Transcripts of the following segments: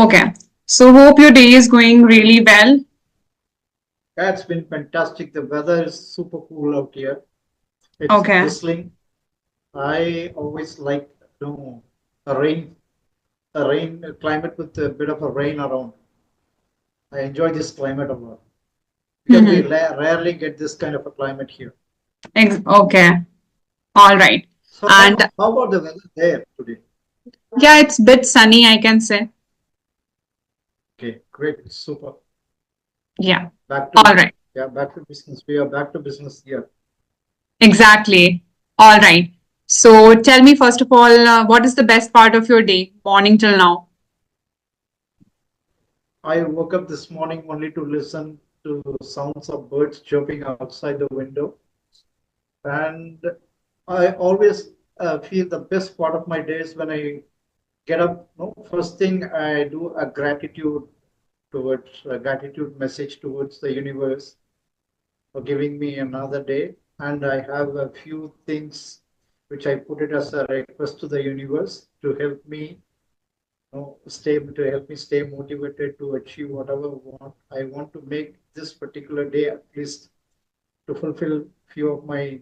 Okay. So hope your day is going really well. That's been fantastic. The weather is super cool out here. It's Okay. drizzling. I always like a rain climate with a bit of a rain around. I enjoy this climate a lot because we Mm-hmm. rarely get this kind of a climate here. Okay. All right. So And how about the weather there today? yeah, it's a bit sunny, I can say. Okay, great, super. Yeah. Back All to right. back to business. We are back to business here. Exactly. All right. So tell me, first of all, what is the best part of your day, morning till now? I woke up this morning only to listen to sounds of birds chirping outside the window. And I always feel the best part of my day is when I get up. No, first thing I do a gratitude message towards the universe for giving me another day, and I have a few things which I put it as a request to the universe to help me stay motivated to achieve whatever I want to make this particular day at least to fulfill few of my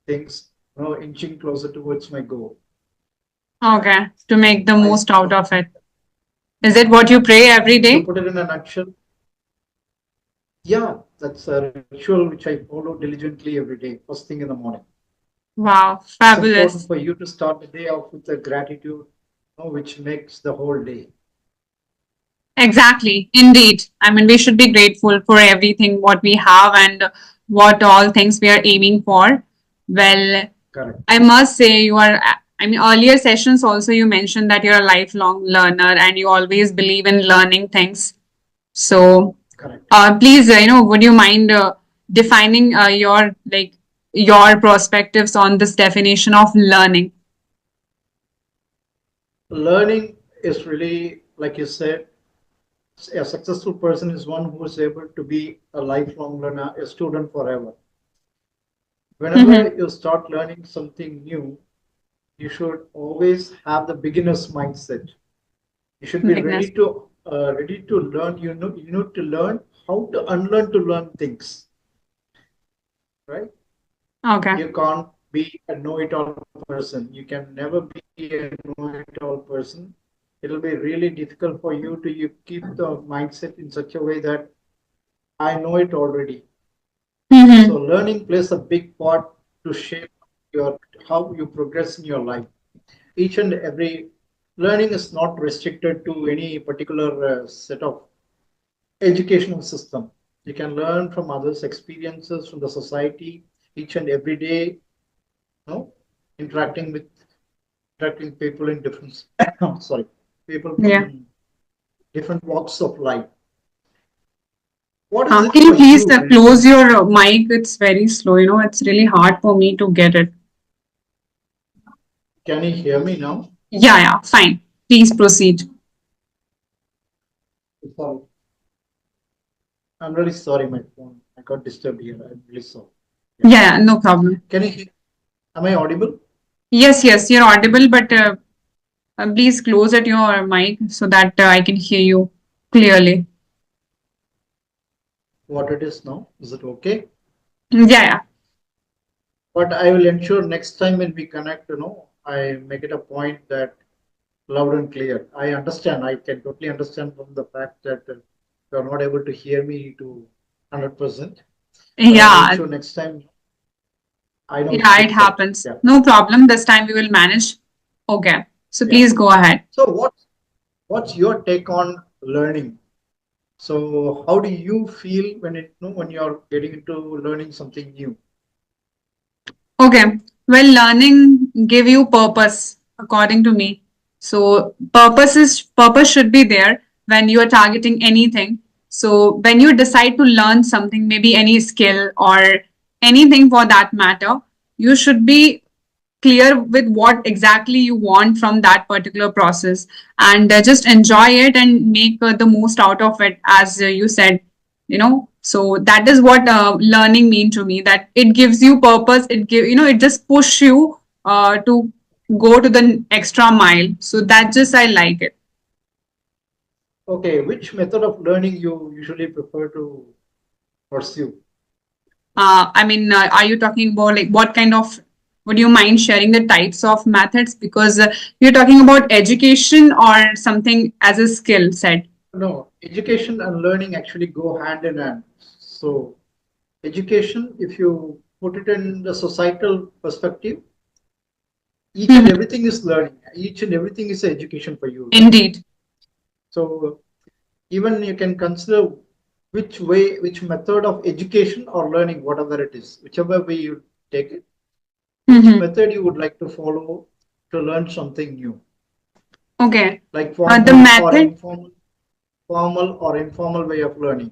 things, inching closer towards my goal. Okay. To make the I most out of it. Is it what you pray every To day? put it in a nutshell, yeah, that's a ritual which I follow diligently every day, first thing in the morning. Wow. It's important Fabulous. for you to start the day off with a gratitude, which makes the whole day. Exactly. Indeed. I mean, we should be grateful for everything what we have and what all things we are aiming for. Well, Correct. I must say you are, I mean, earlier sessions also you mentioned that you're a lifelong learner and you always believe in learning things. So, Correct. please, would you mind defining your perspectives on this definition of learning? Learning is really, like you said, a successful person is one who is able to be a lifelong learner, a student forever. Mm-hmm. Whenever you start learning something new, you should always have the beginner's mindset. You should be Bigness. ready to learn. You need to learn how to unlearn to learn things, right? Okay. You can't be a know-it-all person. You can never be a know-it-all person. It'll be really difficult for you to keep the mindset in such a way that I know it already. So Mm-hmm. learning plays a big part to shape your how you progress in your life. Each and every learning is not restricted to any particular set of educational system. You can learn from others' experiences, from the society, each and every day, know, interacting with interacting people in different sorry, people Yeah. from different walks of life. What is it Can you for please you when it close comes? your mic? It's very slow. It's really hard for me to get it. Can you hear me now? Yeah, yeah, fine. Please proceed. Sorry, I'm really sorry, my phone. I got disturbed here. I'm really sorry. Yeah. Yeah, yeah, no problem. Can you hear? Am I audible? Yes, yes, you're audible, but please close at your mic so that I can hear you clearly. What it is now? Is it okay? Yeah, yeah. But I will ensure next time when we connect, I make it a point that loud and clear. I understand. I can totally understand from the fact that you are not able to hear me to 100%. But I'll Yeah, ensure next time I know it's yeah, it difficult. happens. Yeah. No problem. This time we will manage. Okay. So Yeah. please go ahead. So what's your take on learning? So how do you feel when you're getting into learning something new? Okay. Well, learning give you purpose, according to me. So purpose should be there when you are targeting anything. So when you decide to learn something, maybe any skill or anything for that matter, you should be clear with what exactly you want from that particular process and just enjoy it and make the most out of it as you said, so that is what learning mean to me, that it gives you purpose, it just push you to go to the extra mile, so that just I like it. Okay, which method of learning you usually prefer to pursue? I mean, are you talking about like what kind of? Would you mind sharing the types of methods? Because you're talking about education or something as a skill set. No, education and learning actually go hand in hand. So, education, if you put it in the societal perspective, each and Mhm. everything is learning. Each and everything is education for you, right? Indeed. So, even you can consider which way, which method of education or learning, whatever it is, whichever way you take it, which Hmm. method you would like to follow to learn something new, Okay. like The method. formal or informal way of learning.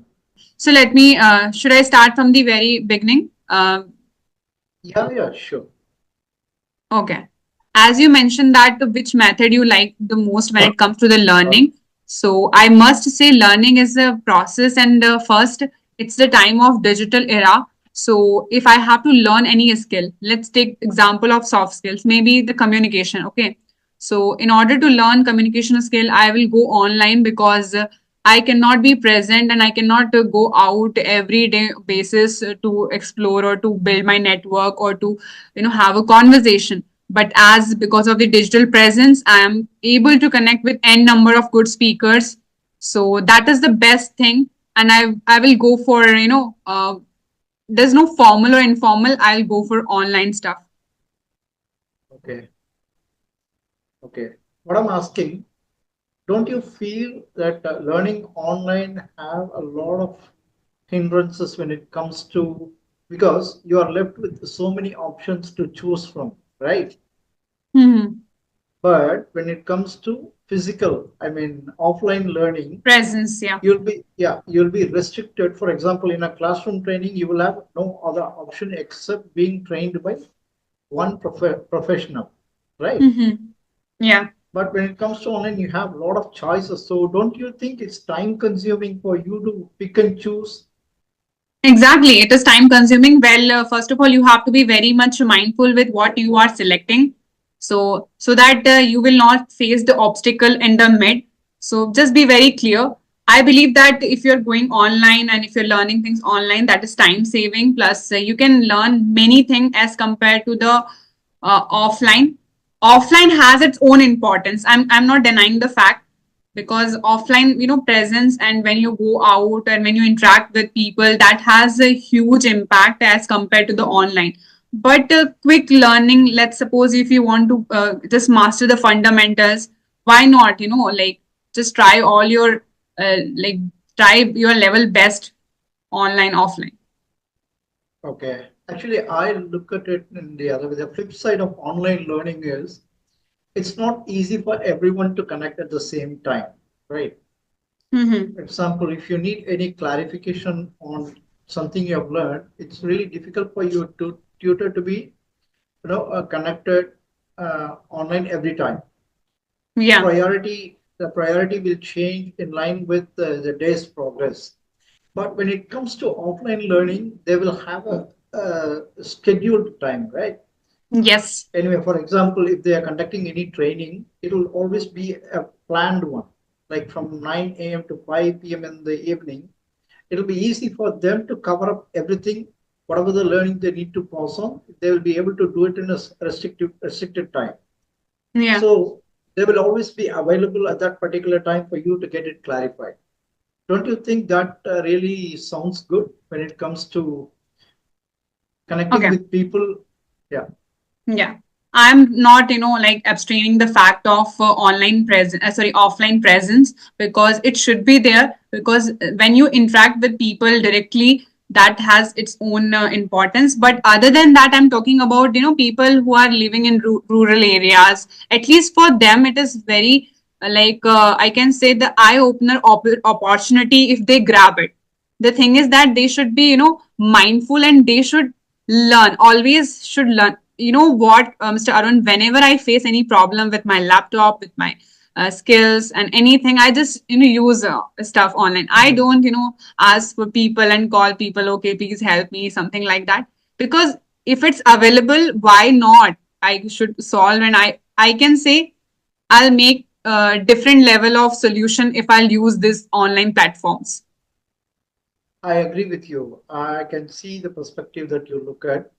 So let me. Should I start from the very beginning? Yeah, yeah, sure. Okay. As you mentioned that which method you like the most when it comes to the learning. So I must say learning is a process and first it's the time of digital era. So if I have to learn any skill, let's take example of soft skills, maybe the communication. Okay. So in order to learn communication skill, I will go online because I cannot be present and I cannot go out every day basis to explore or to build my network or to have a conversation. But as because of the digital presence, I am able to connect with n number of good speakers. So that is the best thing, and I will go for there's no formal or informal. I'll go for online stuff. Okay, okay. What I'm asking, don't you feel that learning online have a lot of hindrances when it comes to, because you are left with so many options to choose from, right? Hmm. But when it comes to physical, I mean offline learning, Presence, yeah. you'll be restricted. For example, in a classroom training, you will have no other option except being trained by one professional, right? Hmm. Yeah. But when it comes to online, you have a lot of choices. So don't you think it's time consuming for you to pick and choose? Exactly. It is time consuming. Well, first of all, you have to be very much mindful with what you are selecting. So that you will not face the obstacle in the mid. So just be very clear. I believe that if you're going online and if you're learning things online, that is time saving. Plus, you can learn many things as compared to the offline. Offline has its own importance. I'm not denying the fact because offline presence and when you go out and when you interact with people that has a huge impact as compared to the online. But quick learning, let's suppose if you want to just master the fundamentals, why not like just try all your like try your level best online offline. Okay. Actually, I look at it in the other way. The flip side of online learning is it's not easy for everyone to connect at the same time, right? Mm-hmm. For example, if you need any clarification on something you have learned, it's really difficult for you to tutor to be, connected online every time. Yeah. The priority will change in line with the day's progress. But when it comes to offline learning, they will have a scheduled time, right? Yes. Anyway, for example, if they are conducting any training, it will always be a planned one, like from 9 a.m. to 5 p.m. in the evening. It'll be easy for them to cover up everything, whatever the learning they need to pass on, they will be able to do it in a restricted time. Yeah. So they will always be available at that particular time for you to get it clarified. Don't you think that really sounds good when it comes to connecting Okay. with people? Yeah. Yeah. I'm not, like abstraining the fact of online presence, sorry, offline presence because it should be there because when you interact with people directly, that has its own importance. But other than that, I'm talking about, people who are living in rural areas. At least for them, it is very I can say the eye opener opportunity if they grab it. The thing is that they should be mindful and they should learn, always should learn. You know what, Mr. Arun, whenever I face any problem with my laptop, with my skills and anything, I just use stuff online. I Mhm. don't ask for people and call people, okay, please help me, something like that. Because if it's available, why not? I should solve, and I can say I'll make different level of solution if I'll use these online platforms. I agree with you. I can see the perspective that you look at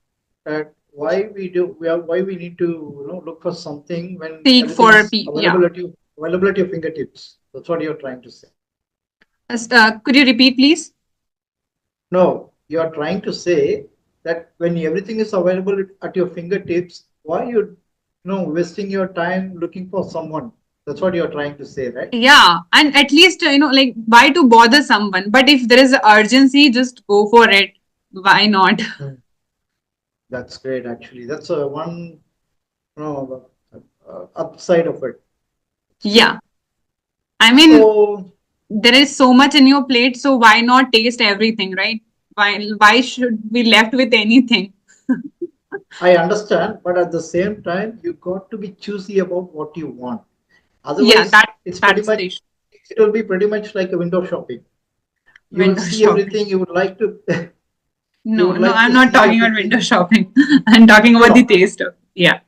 why why we need to look for something when Seek everything for is yeah. availability of fingertips. That's what you're trying to say. Could you repeat, please? No, you're trying to say that when everything is available at your fingertips, why wasting your time looking for someone? That's what you're trying to say, right? Yeah, and at least like why to bother someone? But if there is urgency, just go for it. Why not? Mm. That's great, actually. That's a one, upside of it. It's good. Yeah, I mean So there is so much in your plate, so why not taste everything, right? Why should be left with anything? I understand, but at the same time, you got to be choosy about what you want. Yeah, Otherwise, it's pretty that's much, the issue. it will be pretty much like a window shopping. You will Window see shopping. everything you would like to, you No, would no, like I'm to not see talking about window everything. shopping. I'm talking No, about the no, taste of. Yeah.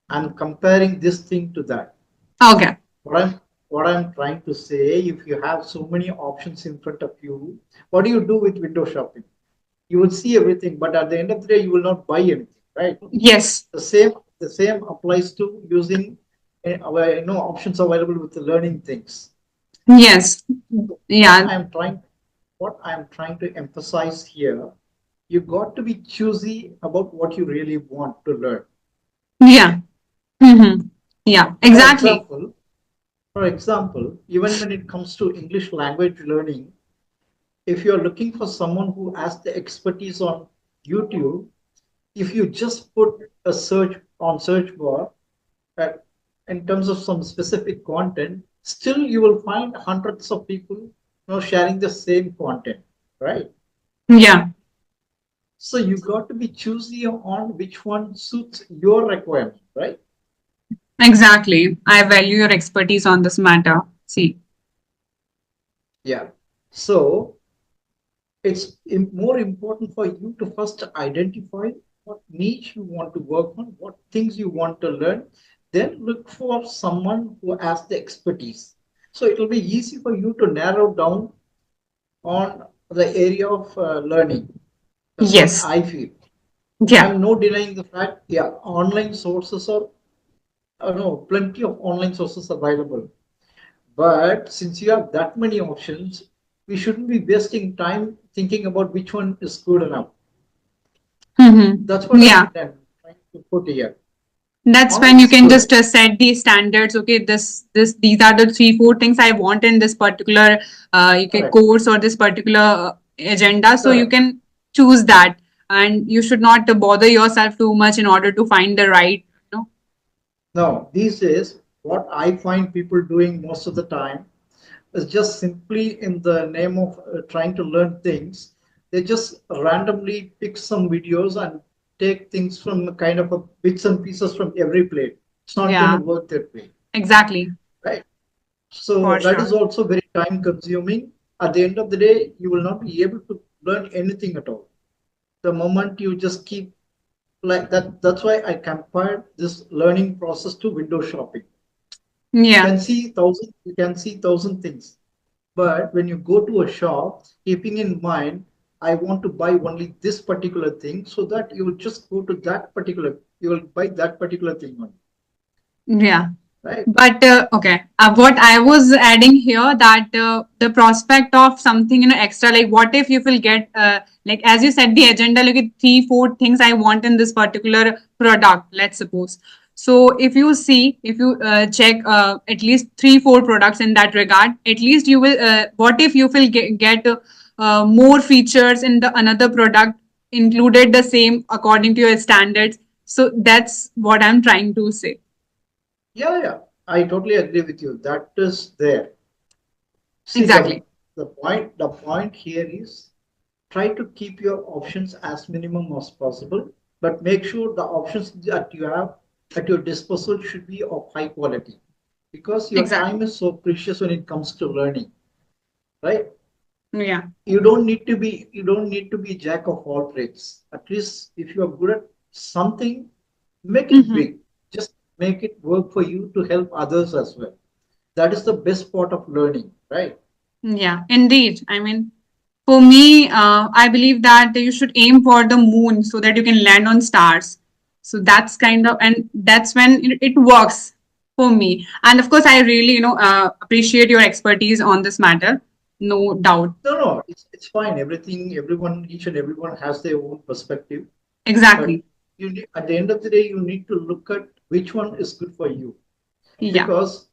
I'm comparing this thing to that. Okay. What I'm what I'm trying to say, if you have so many options in front of you, what do you do with window shopping? You will see everything, but at the end of the day, you will not buy anything, right? Yes. The same the same applies to using our options available with the learning things. Yes. What Yeah. I'm trying what I'm trying to emphasize here, you got to be choosy about what you really want to learn. Yeah. Mm-hmm. Yeah. For Exactly. example, even when it comes to English language learning, if you're looking for someone who has the expertise on YouTube, if you just put a search bar at, in terms of some specific content, still you will find hundreds of people sharing the same content, right? Yeah. So you got to be choosy on which one suits your requirement, right? Exactly. I value your expertise on this matter. See. Yeah. So it's more important for you to first identify what niche you want to work on, what things you want to learn, then look for someone who has the expertise. So it will be easy for you to narrow down on the area of learning. That's what Yes. I feel. Yeah. I'm no denying the fact, yeah, online sources are, no, plenty of online sources available. But since you have that many options, we shouldn't be wasting time thinking about which one is good enough. Mm-hmm. That's what Yeah. I'm trying to put here. That's when Online you is can good. just set the standards. Okay, these are the three, four things I want in this particular you can Correct. course or this particular agenda. So you Correct. can choose that, and you should not bother yourself too much in order to find the right. You know? Now, these days, what I find people doing most of the time is just simply in the name of trying to learn things, they just randomly pick some videos and take things from kind of a bits and pieces from every plate. It's not going to Yeah, work that way, exactly, right? So for that sure. is also very time consuming. At the end of the day, you will not be able to learn anything at all. The moment you just keep like that, that's why I compared this learning process to window shopping. Yeah, You can see thousand things. But when you go to a shop, keeping in mind, I want to buy only this particular thing, so that you will just go to that particular, you will buy that particular thing only, yeah. right? But okay, what I was adding here that the prospect of something extra, like what if you will get like as you said the agenda, look at three, four things I want in this particular product. Let's suppose. So if you check at least three, four products in that regard, at least you will. What if you will get more features in the another product included the same according to your standards? So that's what I'm trying to say. Yeah, yeah. I totally agree with you. That is there. See, Exactly. the point here is try to keep your options as minimum as possible, but make sure the options that you have at your disposal should be of high quality, because your Exactly. time is so precious when it comes to learning, right? Yeah. You don't need to be jack of all trades. At least if you are good at something, make it Mm-hmm. big. Just make it work for you to help others as well. That is the best part of learning, right? Yeah, indeed. I mean, for me, I believe that you should aim for the moon so that you can land on stars. So that's kind of, and that's when it works for me. And of course, I really, appreciate your expertise on this matter. No doubt. No, no, it's fine. Everything, everyone, each and everyone has their own perspective. But Exactly. at the end of the day, you need to look at which one is good for you, Yeah. because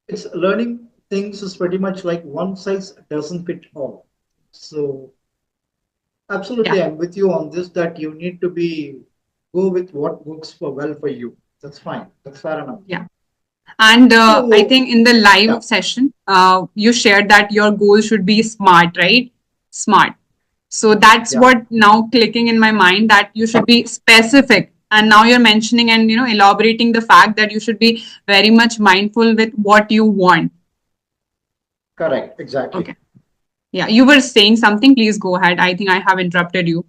it's learning things is pretty much like one size doesn't fit all. So absolutely, Yeah. I'm with you on this that you need to be go with what works for well for you. That's fine. That's fair enough. Yeah. And I So think in the yeah, live session, you shared that your goal should be smart, right? Smart. So that's yeah, what now clicking in my mind, that you should be specific. And now you're mentioning and elaborating the fact that you should be very much mindful with what you want. correct, exactly. Okay. Yeah, you were saying something. Please go ahead. I think I have interrupted you.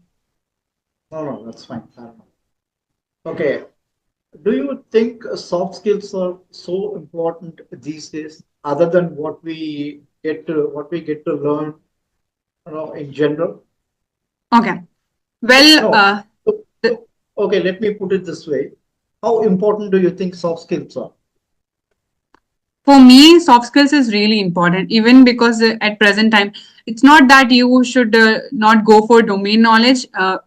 No, no, that's fine. Fair enough. Okay. Do you think soft skills are so important these days, other than what we get to learn, in general? Okay. Well, No. So, the, okay, let me put it this way. How important do you think soft skills are? for me, soft skills is really important, even because at present time, it's not that you should not go for domain knowledge,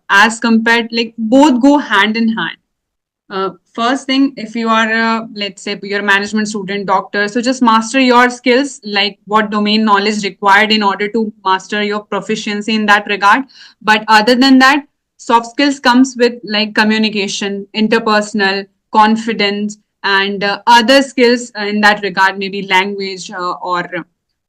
as compared, like both go hand in hand. First thing, if you are, let's say, you're a management student, doctor, so just master your skills, like what domain knowledge required in order to master your proficiency in that regard. But other than that, soft skills comes with like communication, interpersonal, confidence, and other skills in that regard, maybe language, or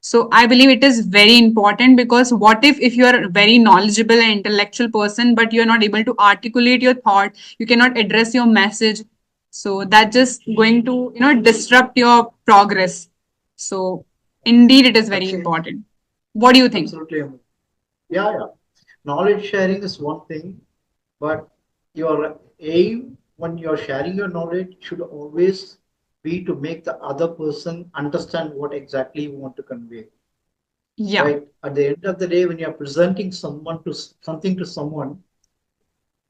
so I believe it is very important, because what if you are a very knowledgeable and intellectual person, but you are not able to articulate your thought, you cannot address your message. So that just going to disrupt your progress. So indeed, it is very Absolutely. important. What do you think? Absolutely. Yeah, yeah. Knowledge sharing is one thing, but your aim when you're sharing your knowledge should always be to make the other person understand what exactly you want to convey. Yeah, Right? At the end of the day, when you're presenting something to someone,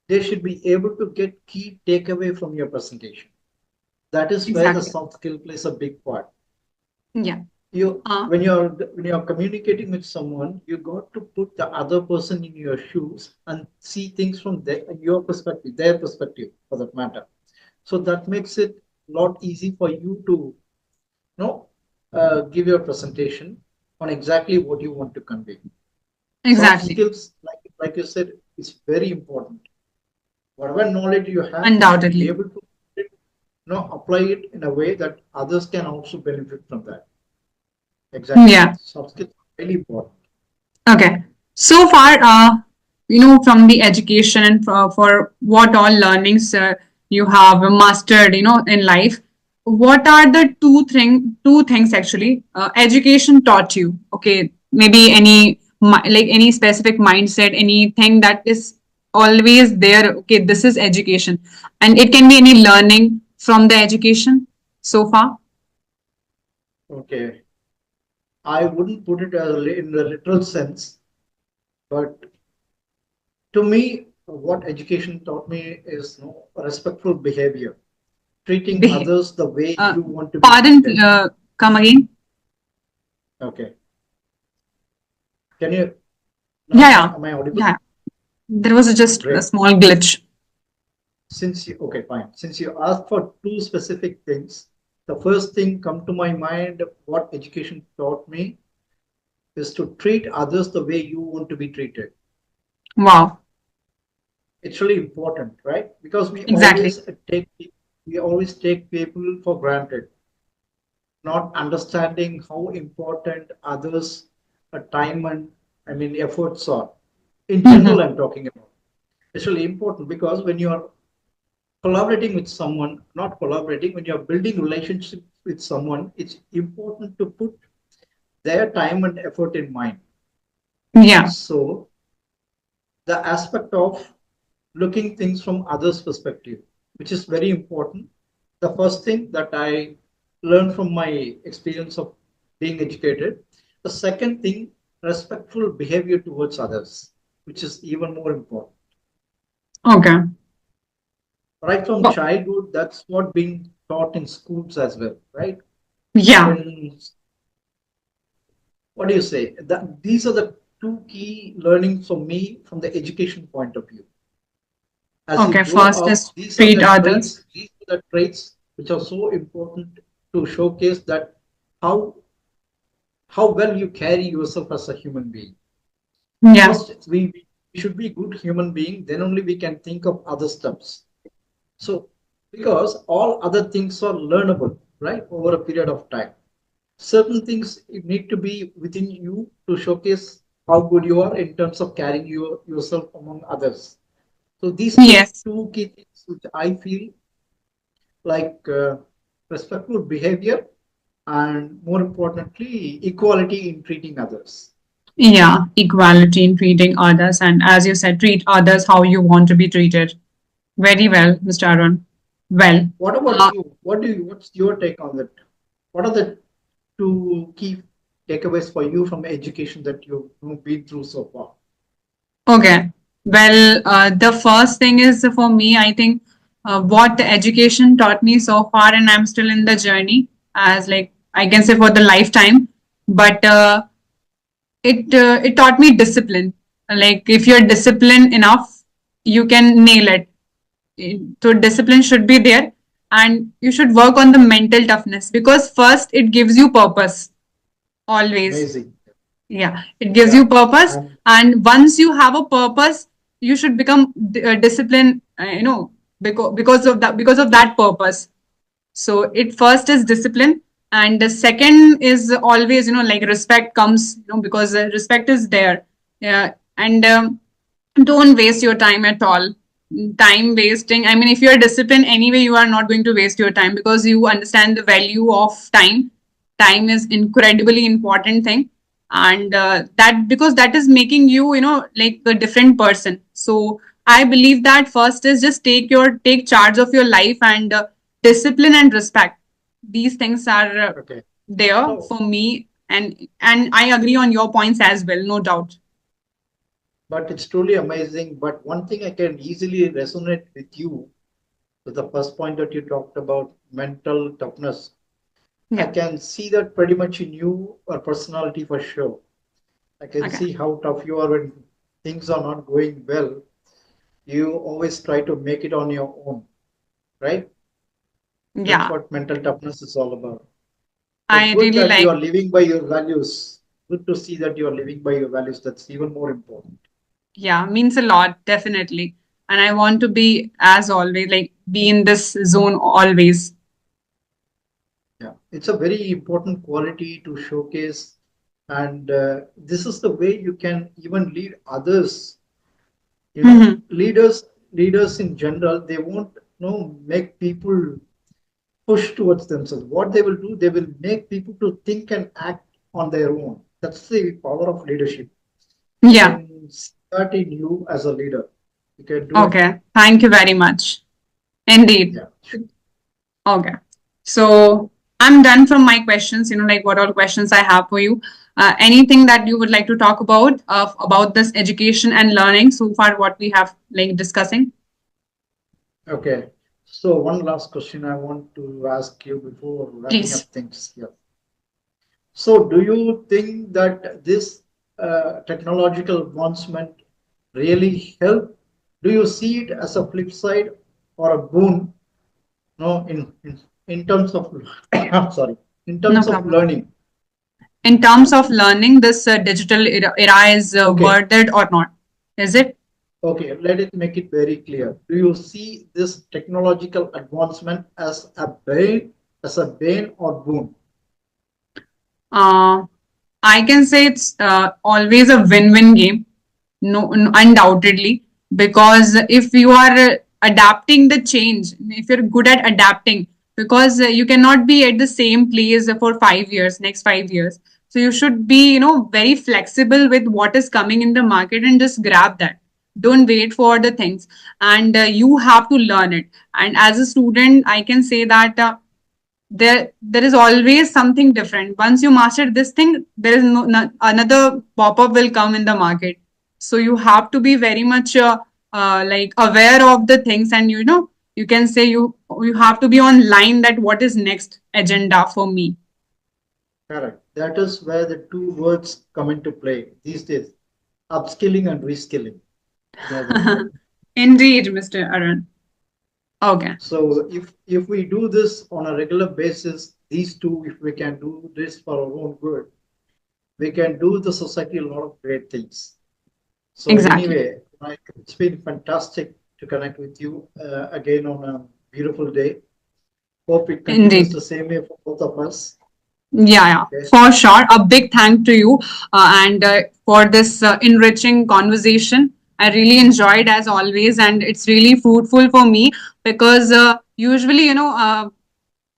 they should be able to get key takeaway from your presentation. That is where the exactly. soft skill plays a big part. Yeah. You Uh, when you're communicating with someone, you got to put the other person in your shoes and see things from your perspective, their perspective for that matter. So that makes it a lot easy for you to know give your presentation on exactly what you want to convey. Soft exactly. skills, like you said, is very important. Whatever knowledge you have, you should be Undoubtedly. able to apply it in a way that others can also benefit from that. Exactly. Yeah. Soft skills are really important. Okay. So far, from the education and for what all learnings you have mastered, in life, what are the two things actually education taught you? Okay, maybe like any specific mindset, anything that is always there. Okay, this is education, and it can be any learning from the education so far. Okay. I wouldn't put it in the literal sense, but to me, what education taught me is respectful behavior, treating Behave. others the way Uh, you want to be Pardon. treated. Come again. Okay. Can you, Yeah, am I, yeah, am I audible? yeah. There was just a Great. small glitch. Okay, fine. Since you asked for two specific things, the first thing come to my mind, what education taught me is to treat others the way you want to be treated. Wow. It's really important, right? Because Exactly. we always take people for granted, not understanding how important others' time and efforts are. In general, Mhm. I'm talking about. It's really important because when you are collaborating with someone, not collaborating, when you're building relationship with someone, it's important to put their time and effort in mind. Yeah. So the aspect of looking things from others' perspective, which is very important. The first thing that I learned from my experience of being educated. The second thing, respectful behavior towards others, which is even more important. Okay. Right from Well, childhood, that's what being taught in schools as well, right? yeah. When, what do you say? That these are the two key learnings for me from the education point of view. As you Okay. grow First up, is these are treat the others. traits, these are the traits which are so important to showcase that how how well you carry yourself as a human being. Yeah. First, we should be good human being, then only we can think of other steps. So, because all other things are learnable, right, over a period of time. Certain things need to be within you to showcase how good you are in terms of carrying yourself among others. So these are the Yes. two key things which I feel like respectful behavior and more importantly, equality in treating others. Yeah. Equality in treating others. And as you said, treat others how you want to be treated. Very well, Mr. Arun. Well, What about uh, you? What's your take on that? What are the two key takeaways for you from education that you've been through so far? okay. Well, the first thing is for me, I think what the education taught me so far, and I'm still in the journey, as like I can say for the lifetime, but it taught me discipline. Like if you're disciplined enough, you can nail it. So discipline should be there, and you should work on the mental toughness because first it gives you purpose always. Amazing. Yeah, it gives Yeah. you purpose, And and once you have a purpose, you should become disciplined. Because of that purpose. So it first is discipline, and the second is always like respect comes because respect is there. Yeah, and don't waste your time at all. Time wasting, I mean, if you're disciplined anyway, you are not going to waste your time because you understand the value of time. Time is incredibly important thing, and that because that is making you like a different person. So I believe that first is just take charge of your life, and discipline and respect, these things are okay. there No, for me, and I agree on your points as well, no doubt. but it's truly amazing. But one thing I can easily resonate with you, with the first point that you talked about, mental toughness. I Yeah. can see that pretty much in you or personality for sure. I can Okay. see how tough you are when things are not going well. You always try to make it on your own, right? That's Yeah, what mental toughness is all about. So I good really that you like. are living by your values. Good to see that you are living by your values. That's even more important. Yeah, means a lot, definitely. And I want to be, as always, like be in this zone always. Yeah, it's a very important quality to showcase, and this is the way you can even lead others. You know, Mhm. leaders in general, they won't make people push towards themselves. What they will do, they will make people to think and act on their own. That's the power of leadership. I Yeah. can see that in you as a leader. You can do it. Okay. Thank you very much. Indeed. Yeah. Okay. So I'm done from my questions. Like what all questions I have for you. Anything that you would like to talk about this education and learning so far? What we have like discussing, Okay. So one last question I want to ask you before wrapping please. up things here. So do you think that this technological advancement really help? Do you see it as a flip side or a boon? No, in terms of I'm sorry, in No terms of problem. learning. In terms of learning, this digital era is Okay, worth it or not? Is it? okay, let it make it very clear. Do you see this technological advancement as a bane or boon? Uh, I can say it's always a win-win game, no, undoubtedly, because if you are adapting the change, if you're good at adapting, because you cannot be at the same place for 5 years, next 5 years. So you should be, very flexible with what is coming in the market and just grab that. Don't wait for the things, and you have to learn it. And as a student, I can say that there is always something different. Once you master this thing, there is no another pop up will come in the market. So you have to be very much like aware of the things, and you can say you have to be on line that what is next agenda for me. Correct. That is where the two words come into play these days, upskilling and reskilling. They are the two. Indeed, Mr. Arun. Okay. So if we do this on a regular basis, these two, if we can do this for our own good, we can do the society a lot of great things. So Exactly. anyway, Mike, it's been fantastic to connect with you again on a beautiful day. Hope it continues Indeed. the same way for both of us. Yeah, yeah, Okay. for sure. A big thank to you, and for this enriching conversation. I really enjoyed as always, and it's really fruitful for me because usually,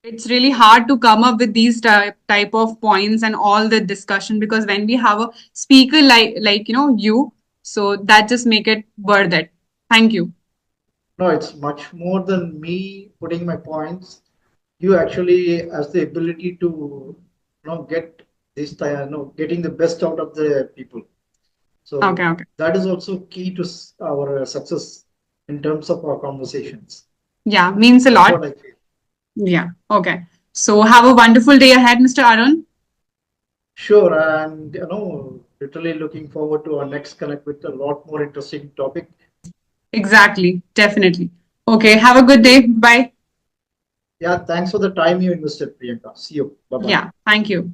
it's really hard to come up with these type of points and all the discussion, because when we have a speaker like you, so that just make it worth it. Thank you. No, it's much more than me putting my points. You actually has the ability to, get this, getting the best out of the people. So Okay, okay. that is also key to our success in terms of our conversations. Yeah, means a That's lot. what I feel. Yeah. Okay. So have a wonderful day ahead, Mr. Arun. Sure, and literally looking forward to our next connect with a lot more interesting topic. Exactly. Definitely. Okay. Have a good Okay. day. Bye. Yeah, thanks for the time you invested, Priyanka. See you. Bye bye. Yeah. Thank you.